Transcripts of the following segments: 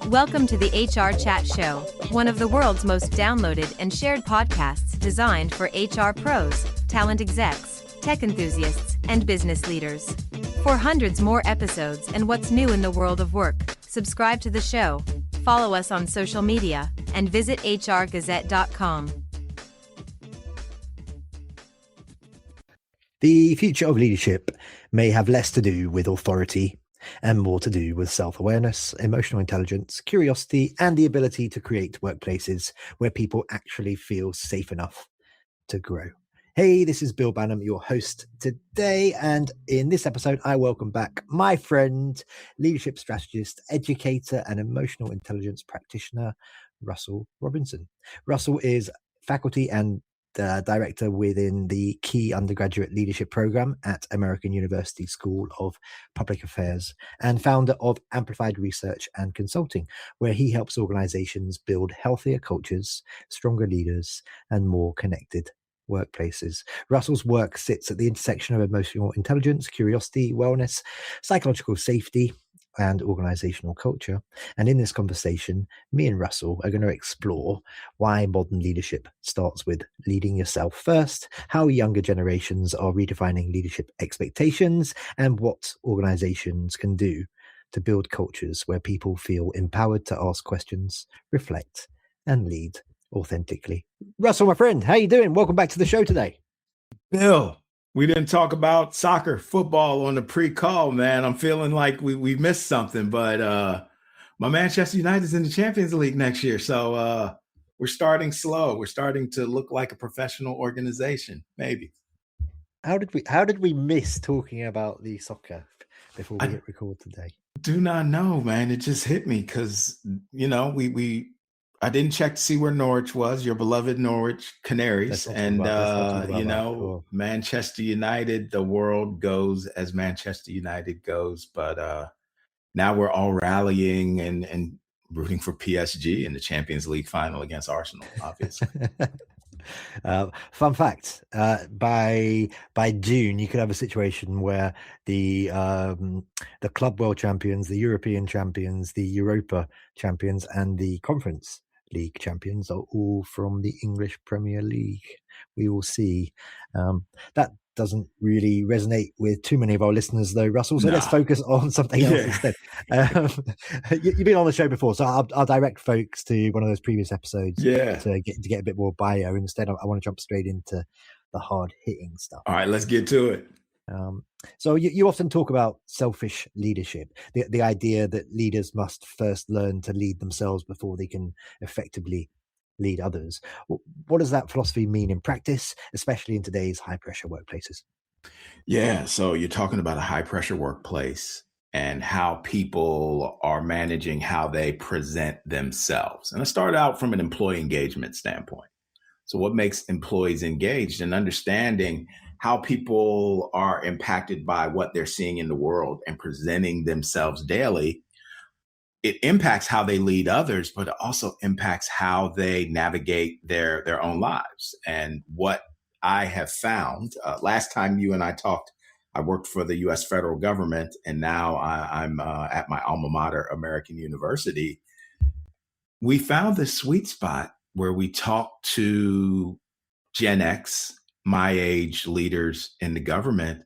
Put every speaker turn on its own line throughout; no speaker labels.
Welcome to the HR Chat Show, one of the world's most downloaded and shared podcasts designed for HR pros, talent execs, tech enthusiasts, and business leaders. For hundreds more episodes and what's new in the world of work, subscribe to the show, follow us on social media, and visit hrgazette.com.
The future of leadership may have less to do with authority and more to do with self-awareness, emotional intelligence, curiosity, and the ability to create workplaces where people actually feel safe enough to grow. Hey, this is Bill Bannum, your host today. And in this episode, I welcome back my friend, leadership strategist, educator, and emotional intelligence practitioner, Russell Robinson. Russell is faculty and director within the Key Undergraduate Leadership Program at American University School of Public Affairs and founder of Amplified Research and Consulting, where he helps organizations build healthier cultures, stronger leaders, and more connected workplaces. Russell's work sits at the intersection of emotional intelligence, curiosity, wellness, psychological safety, and organizational culture. And in this conversation, me and Russell are going to explore why modern leadership starts with leading yourself first, how younger generations are redefining leadership expectations, and what organizations can do to build cultures where people feel empowered to ask questions, reflect, and lead authentically. Russell, my friend, how you doing? Welcome back to the show today.
Bill, we didn't talk about soccer, football on the pre-call, man. I'm feeling like we missed something, but my Manchester United is in the Champions League next year. So we're starting slow. We're starting to look like a professional organization, maybe.
How did we miss talking about the soccer before we hit record today?
Do not know, man. It just hit me because, you know, I didn't check to see where Norwich was, your beloved Norwich Canaries. And, you know, cool. Manchester United, the world goes as Manchester United goes. But now we're all rallying and rooting for PSG in the Champions League final against Arsenal, obviously.
Fun fact, by June, you could have a situation where the Club World Champions, the European Champions, the Europa Champions, and the Conference League champions are all from the English Premier League. We will see. That doesn't really resonate with too many of our listeners, though, Russell. So let's focus on something else instead. You've been on the show before, so I'll direct folks to one of those previous episodes to get a bit more bio. Instead, I want to jump straight into the hard-hitting stuff.
All right, let's get to it.
So you often talk about selfish leadership, the idea that leaders must first learn to lead themselves before they can effectively lead others. What does that philosophy mean in practice, especially in today's high-pressure workplaces?
Yeah, so you're talking about a high-pressure workplace and how people are managing how they present themselves. And I start out from an employee engagement standpoint. So what makes employees engaged and understanding how people are impacted by what they're seeing in the world and presenting themselves daily. It impacts how they lead others, but it also impacts how they navigate their own lives. And what I have found, last time you and I talked, I worked for the U.S. federal government, and now I'm at my alma mater, American University. We found this sweet spot where we talk to Gen X, my age leaders in the government,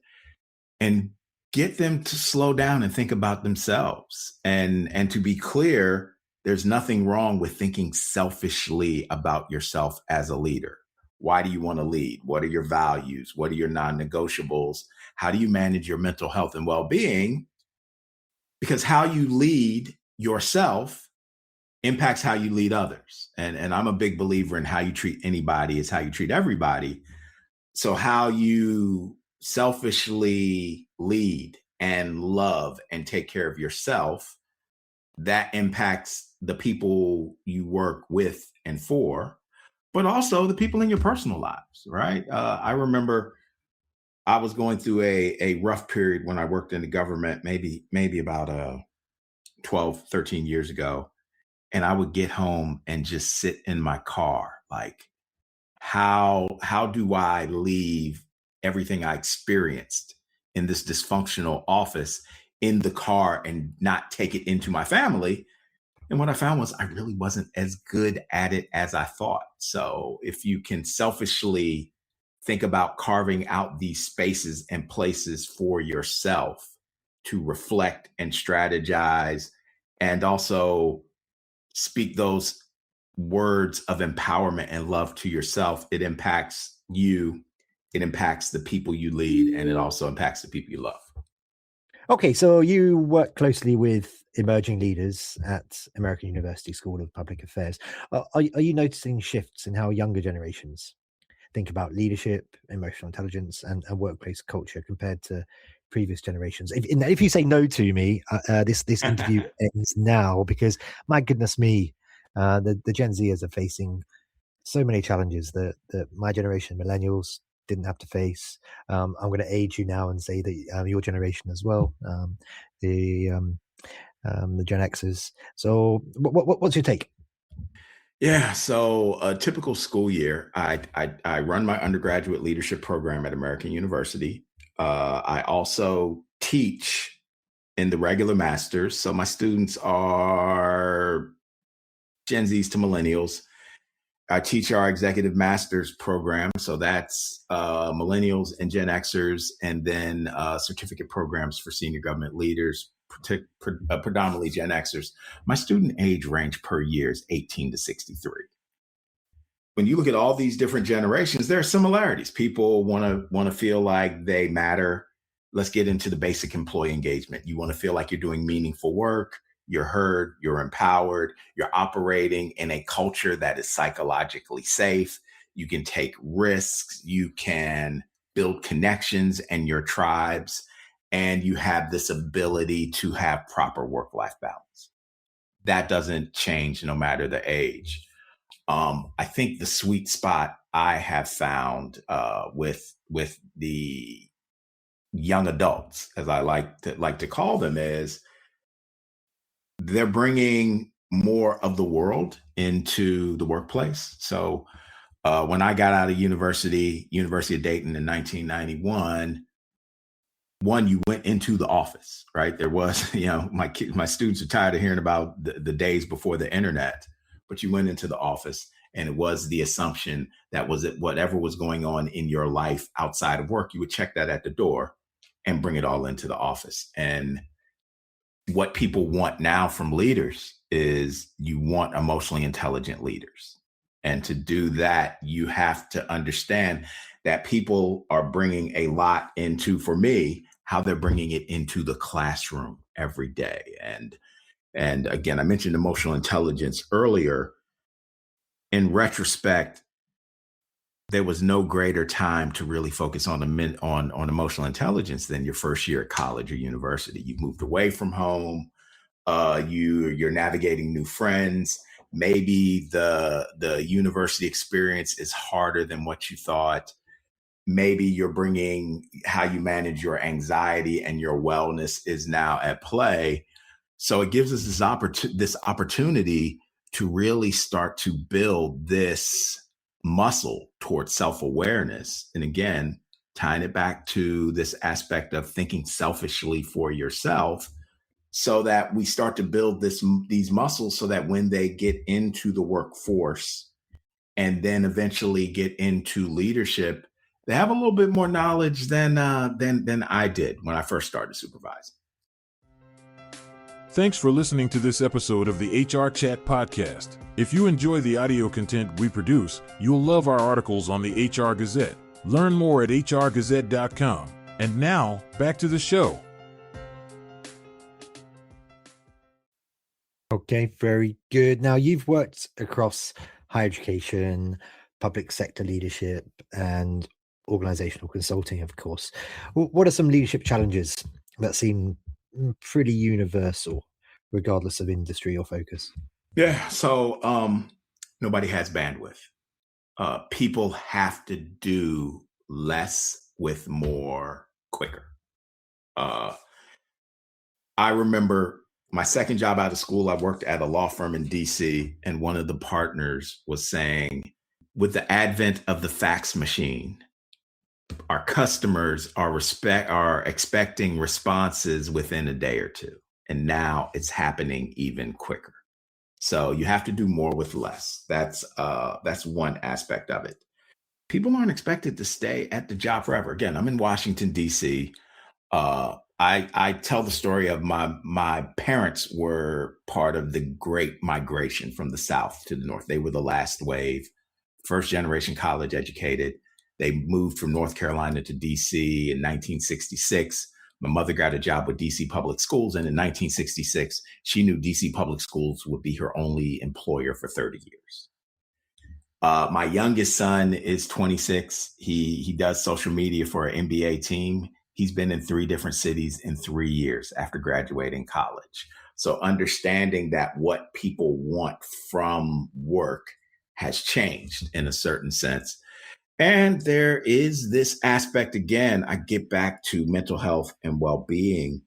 and get them to slow down and think about themselves. And to be clear, there's nothing wrong with thinking selfishly about yourself as a leader. Why do you want to lead? What are your values? What are your non-negotiables? How do you manage your mental health and well-being? Because how you lead yourself impacts how you lead others. And I'm a big believer in how you treat anybody is how you treat everybody. So how you selfishly lead and love and take care of yourself, that impacts the people you work with and for, but also the people in your personal lives, right? I remember I was going through a rough period when I worked in the government, maybe about 12, 13 years ago. And I would get home and just sit in my car, like, how do I leave everything I experienced in this dysfunctional office in the car and not take it into my family? And what I found was I really wasn't as good at it as I thought. So if you can selfishly think about carving out these spaces and places for yourself to reflect and strategize and also speak those words of empowerment and love to yourself, it impacts you, it impacts the people you lead, and it also impacts the people you love.
Okay, so you work closely with emerging leaders at American University School of Public Affairs. Are you noticing shifts in how younger generations think about leadership, emotional intelligence, and workplace culture compared to previous generations? If you say no to me, this interview ends now, because my goodness me, the Gen Zers are facing so many challenges that my generation, millennials, didn't have to face. I'm going to age you now and say that your generation as well, the Gen Xers. So, what's your take?
Yeah, so a typical school year, I run my undergraduate leadership program at American University. I also teach in the regular masters. So my students are Gen Zs to millennials. I teach our executive master's program. So that's millennials and Gen Xers, and then certificate programs for senior government leaders, predominantly Gen Xers. My student age range per year is 18 to 63. When you look at all these different generations, there are similarities. People want to feel like they matter. Let's get into the basic employee engagement. You want to feel like you're doing meaningful work, you're heard, you're empowered, you're operating in a culture that is psychologically safe. You can take risks, you can build connections and your tribes, and you have this ability to have proper work-life balance. That doesn't change no matter the age. I think the sweet spot I have found with the young adults, as I like to call them, is they're bringing more of the world into the workplace. So when I got out of University of Dayton in 1991, you went into the office, right? There was, my students are tired of hearing about the days before the internet, but you went into the office, and it was the assumption that whatever was going on in your life outside of work, you would check that at the door and bring it all into the office. And what people want now from leaders is you want emotionally intelligent leaders. And to do that, you have to understand that people are bringing a lot into, for me, how they're bringing it into the classroom every day. And again, I mentioned emotional intelligence earlier. In retrospect, there was no greater time to really focus on emotional intelligence than your first year at college or university. You've moved away from home. You're navigating new friends. Maybe the university experience is harder than what you thought. Maybe you're bringing how you manage your anxiety and your wellness is now at play. So it gives us this opportunity to really start to build this muscle towards self-awareness. And again, tying it back to this aspect of thinking selfishly for yourself, so that we start to build these muscles so that when they get into the workforce and then eventually get into leadership, they have a little bit more knowledge than I did when I first started supervising.
Thanks for listening to this episode of the HR Chat Podcast. If you enjoy the audio content we produce, you'll love our articles on the HR Gazette. Learn more at hrgazette.com. And now, back to the show.
Okay, very good. Now, you've worked across higher education, public sector leadership, and organizational consulting, of course. What are some leadership challenges that seem pretty universal, regardless of industry or focus?
Yeah, so nobody has bandwidth. People have to do less with more quicker. I remember my second job out of school, I worked at a law firm in DC, and one of the partners was saying, with the advent of the fax machine, our customers are expecting responses within a day or two. And now it's happening even quicker. So you have to do more with less. That's one aspect of it. People aren't expected to stay at the job forever. Again, I'm in Washington, D.C. I tell the story of my parents were part of the great migration from the South to the North. They were the last wave, first generation college educated. They moved from North Carolina to DC in 1966. My mother got a job with DC Public Schools, and in 1966, she knew DC Public Schools would be her only employer for 30 years. My youngest son is 26. He does social media for an NBA team. He's been in 3 different cities in 3 years after graduating college. So understanding that what people want from work has changed in a certain sense. And there is this aspect, again, I get back to mental health and well-being.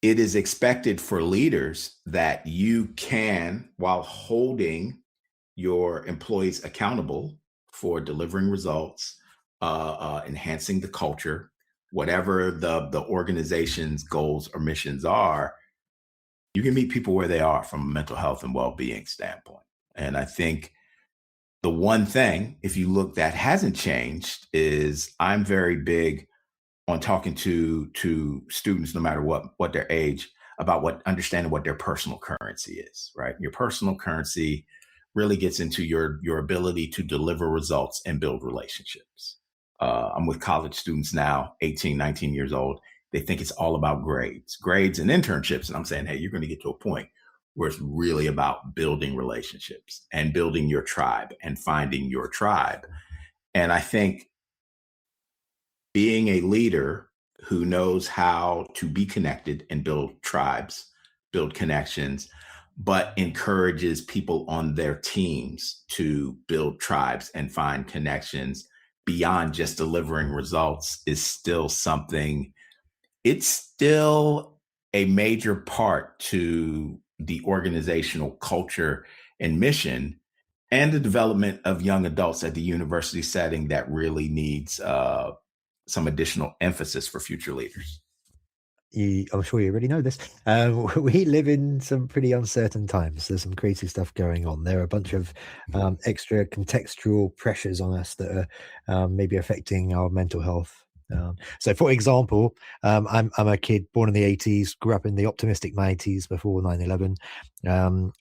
It is expected for leaders that you can, while holding your employees accountable for delivering results, enhancing the culture, whatever the organization's goals or missions are, you can meet people where they are from a mental health and well-being standpoint. And I think the one thing, if you look, that hasn't changed is I'm very big on talking to students, no matter what their age, about understanding what their personal currency is, right? Your personal currency really gets into your ability to deliver results and build relationships. I'm with college students now, 18, 19 years old. They think it's all about grades and internships. And I'm saying, hey, you're going to get to a point where it's really about building relationships and building your tribe and finding your tribe. And I think being a leader who knows how to be connected and build tribes, build connections, but encourages people on their teams to build tribes and find connections beyond just delivering results is still something. It's still a major part to the organizational culture and mission and the development of young adults at the university setting that really needs some additional emphasis for future leaders.
I'm sure you already know this. We live in some pretty uncertain times. There's some crazy stuff going on. There are a bunch of extra contextual pressures on us that are maybe affecting our mental health. So, for example, I'm a kid born in the 80s, grew up in the optimistic 90s before 9/11,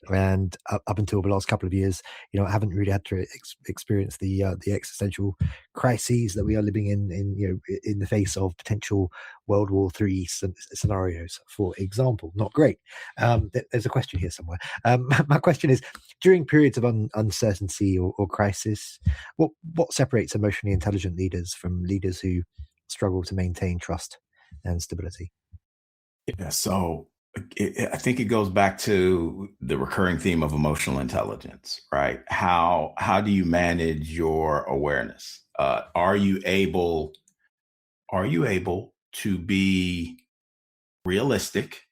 and up until the last couple of years, I haven't really had to experience the existential crises that we are living in the face of potential World War III scenarios, for example. Not great. There's a question here somewhere. My question is, during periods of uncertainty or crisis, what separates emotionally intelligent leaders from leaders who struggle to maintain trust and stability?
Yeah, so I think it goes back to the recurring theme of emotional intelligence, right? How do you manage your awareness? Are you able to be realistic,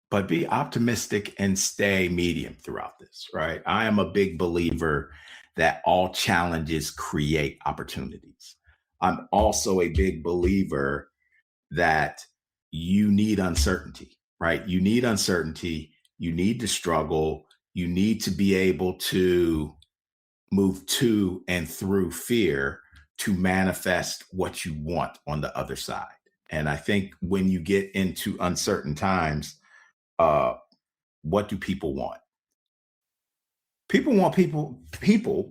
but be optimistic and stay medium throughout this, right? I am a big believer that all challenges create opportunities. I'm also a big believer that you need uncertainty, right? You need uncertainty. You need to struggle. You need to be able to move to and through fear to manifest what you want on the other side. And I think when you get into uncertain times, what do people want? People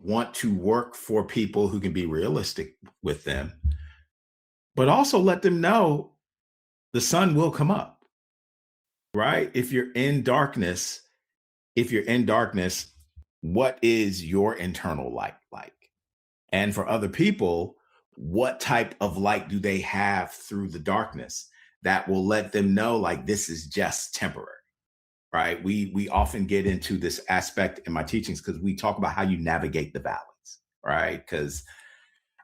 want to work for people who can be realistic with them, but also let them know the sun will come up, right? If you're in darkness, what is your internal light like? And for other people, what type of light do they have through the darkness that will let them know, like, this is just temporary, right? We often get into this aspect in my teachings because we talk about how you navigate the valleys, right? Because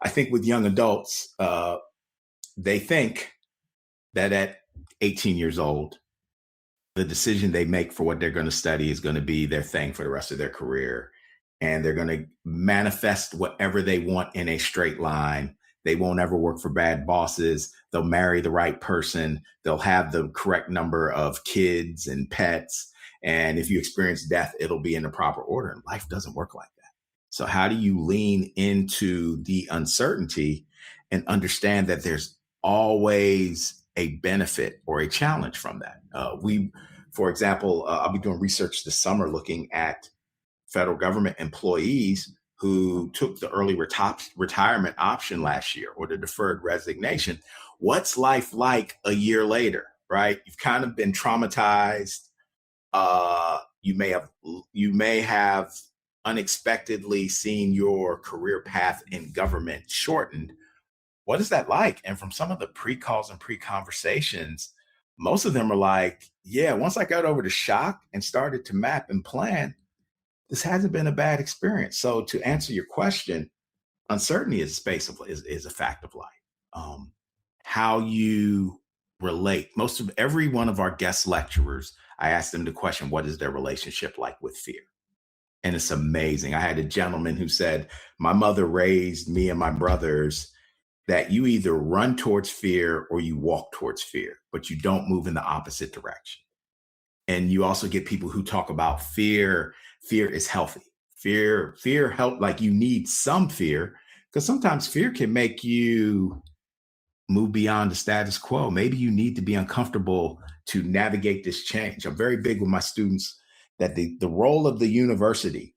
I think with young adults, they think that at 18 years old, the decision they make for what they're going to study is going to be their thing for the rest of their career. And they're going to manifest whatever they want in a straight line. They won't ever work for bad bosses. They'll marry the right person. They'll have the correct number of kids and pets. And if you experience death, it'll be in the proper order. And life doesn't work like that. So how do you lean into the uncertainty and understand that there's always a benefit or a challenge from that? For example, I'll be doing research this summer looking at federal government employees who took the early retirement option last year or the deferred resignation. What's life like a year later, right? You've kind of been traumatized. You may have unexpectedly seen your career path in government shortened. What is that like? And from some of the pre-calls and pre-conversations, most of them are like, yeah, once I got over the shock and started to map and plan, this hasn't been a bad experience. So to answer your question, uncertainty is a fact of life. How you relate. Most of every one of our guest lecturers, I asked them the question, what is their relationship like with fear? And it's amazing. I had a gentleman who said, my mother raised me and my brothers that you either run towards fear or you walk towards fear, but you don't move in the opposite direction. And you also get people who talk about fear. Fear is healthy. Fear help, like you need some fear, because sometimes fear can make you move beyond the status quo. Maybe you need to be uncomfortable to navigate this change. I'm very big with my students that the role of the university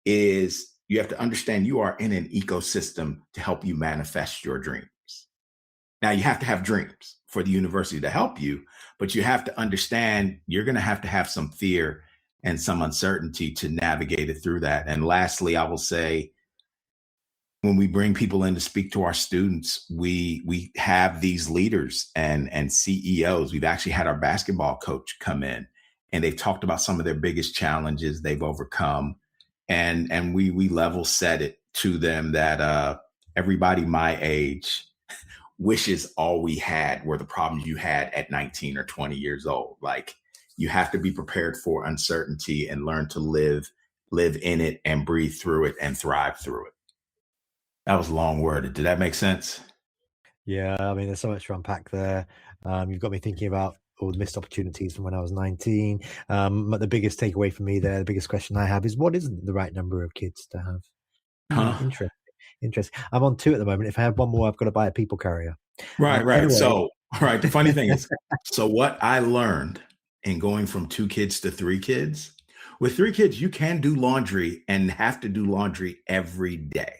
is you have to understand you are in an ecosystem to help you manifest your dreams. Now, you have to have dreams for the university to help you, but you have to understand you're going to have some fear and some uncertainty to navigate it through that. And lastly, I will say, when we bring people in to speak to our students, we have these leaders and CEOs. We've actually had our basketball coach come in, and they've talked about some of their biggest challenges they've overcome. And we level set it to them that everybody my age wishes all we had were the problems you had at 19 or 20 years old. Like, you have to be prepared for uncertainty and learn to live in it and breathe through it and thrive through it. That was long worded. Did that make sense?
Yeah, I mean, there's so much to unpack there. You've got me thinking about all the missed opportunities from when I was 19. But the biggest takeaway for me there, the biggest question I have is, what is the right number of kids to have? Interesting. I'm on 2 at the moment. If I have one more, I've got to buy a people carrier.
Right.
Anyway.
So, the funny thing is, so what I learned in going from 2 kids to 3 kids, with 3 kids, you can do laundry and have to do laundry every day.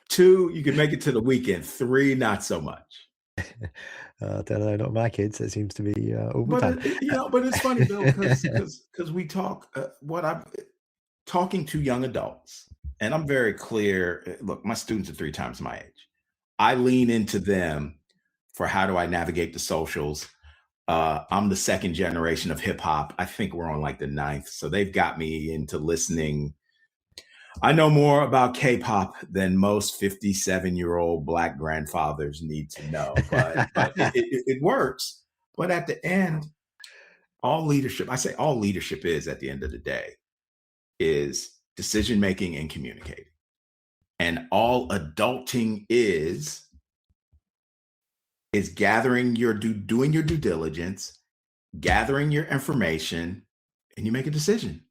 2, you can make it to the weekend. 3, not so much.
I don't know, not my kids. It seems to be all the time.
But it's funny though, because we talk. What I'm talking to young adults, and I'm very clear. Look, my students are 3 times my age. I lean into them for how do I navigate the socials. I'm the 2nd generation of hip hop. I think we're on like the 9th, so they've got me into listening. I know more about K-pop than most 57-year-old Black grandfathers need to know, but it works. But at the end, all leadership is at the end of the day is decision-making and communicating. And all adulting is doing your due diligence, gathering your information, and you make a decision.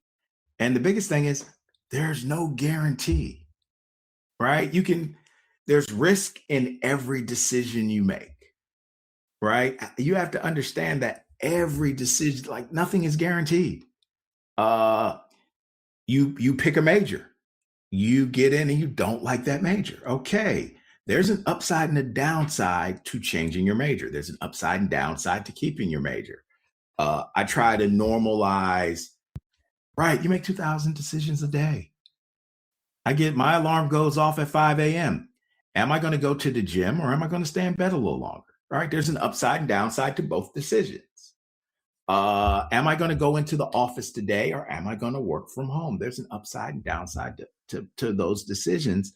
And the biggest thing is, there's no guarantee, right? There's risk in every decision you make, right? You have to understand that every decision, like nothing is guaranteed. You pick a major, you get in and you don't like that major. Okay. There's an upside and a downside to changing your major. There's an upside and downside to keeping your major. I try to normalize. Right, you make 2,000 decisions a day. My alarm goes off at 5 a.m. Am I going to go to the gym or am I going to stay in bed a little longer? Right, there's an upside and downside to both decisions. Am I going to go into the office today or am I going to work from home? There's an upside and downside to those decisions.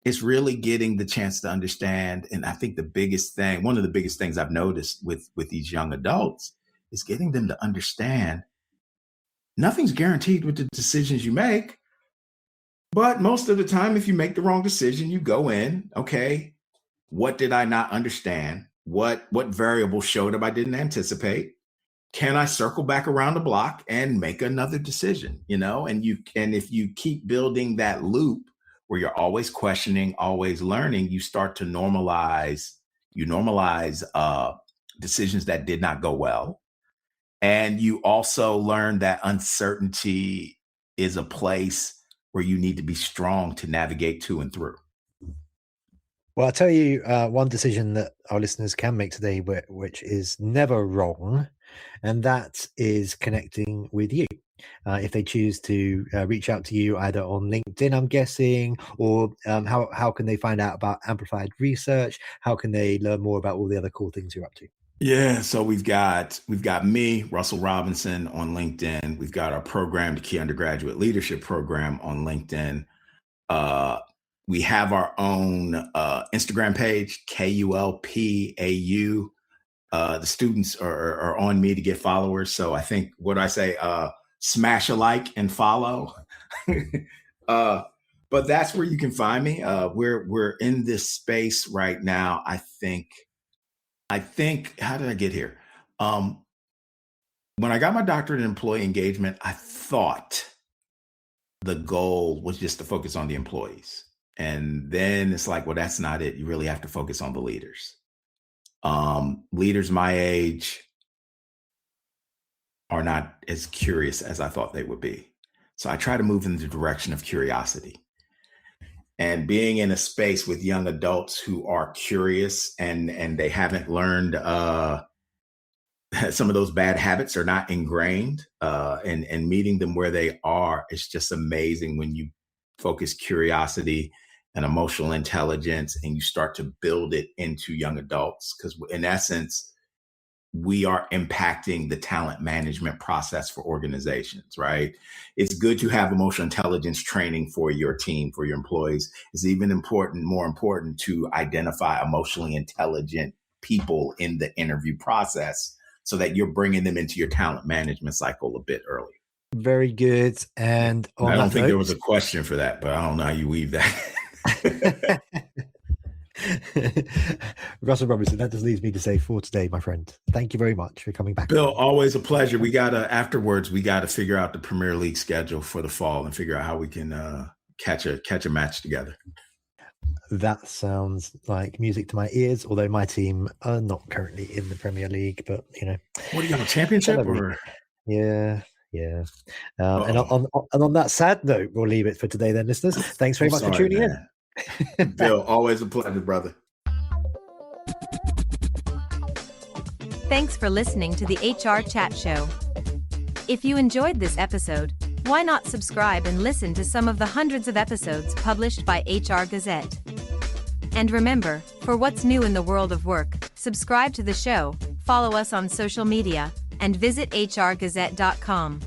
It's really getting the chance to understand. And I think one of the biggest things I've noticed with these young adults is getting them to understand nothing's guaranteed with the decisions you make. But most of the time, if you make the wrong decision, you go in, okay, what did I not understand? What variable showed up I didn't anticipate? Can I circle back around the block and make another decision? And if you keep building that loop where you're always questioning, always learning, you start to normalize. You normalize decisions that did not go well, and you also learn that uncertainty is a place where you need to be strong to navigate to and through.
Well, I'll tell you one decision that our listeners can make today, which is never wrong, and that is connecting with you. If they choose to reach out to you either on LinkedIn, I'm guessing, or how can they find out about Amplified Research? How can they learn more about all the other cool things you're up to?
Yeah, so we've got me, Russell Robinson, on LinkedIn. We've got our program, the Key Undergraduate Leadership Program, on LinkedIn. We have our own Instagram page, KULPAU. The students are on me to get followers. So I think, what I say, smash a like and follow. But that's where you can find me. We're in this space right now. I think, how did I get here? When I got my doctorate in employee engagement, I thought the goal was just to focus on the employees. And then it's like, well, that's not it. You really have to focus on the leaders. Leaders my age are not as curious as I thought they would be. So I try to move in the direction of curiosity. And being in a space with young adults who are curious and they haven't learned some of those bad habits are not ingrained, and meeting them where they are, it's just amazing when you focus curiosity and emotional intelligence and you start to build it into young adults. Because in essence, we are impacting the talent management process for organizations, right? It's good to have emotional intelligence training for your team, for your employees. It's even more important to identify emotionally intelligent people in the interview process so that you're bringing them into your talent management cycle a bit earlier.
Very good. And
I don't think there was a question for that, but I don't know how you weave that.
Russell Robinson, that just leaves me to say for today, my friend, thank you very much for coming back.
Bill, always a pleasure. Afterwards, we got to figure out the Premier League schedule for the fall and figure out how we can catch a match together.
That sounds like music to my ears, although my team are not currently in the Premier League, but
What are you on, a championship? Or?
Yeah. And on that sad note, we'll leave it for today then, listeners. Thanks very much for tuning in.
Bill, always a pleasure, brother.
Thanks for listening to the HR Chat Show. If you enjoyed this episode, why not subscribe and listen to some of the hundreds of episodes published by HR Gazette? And remember, for what's new in the world of work, subscribe to the show, follow us on social media, and visit hrgazette.com.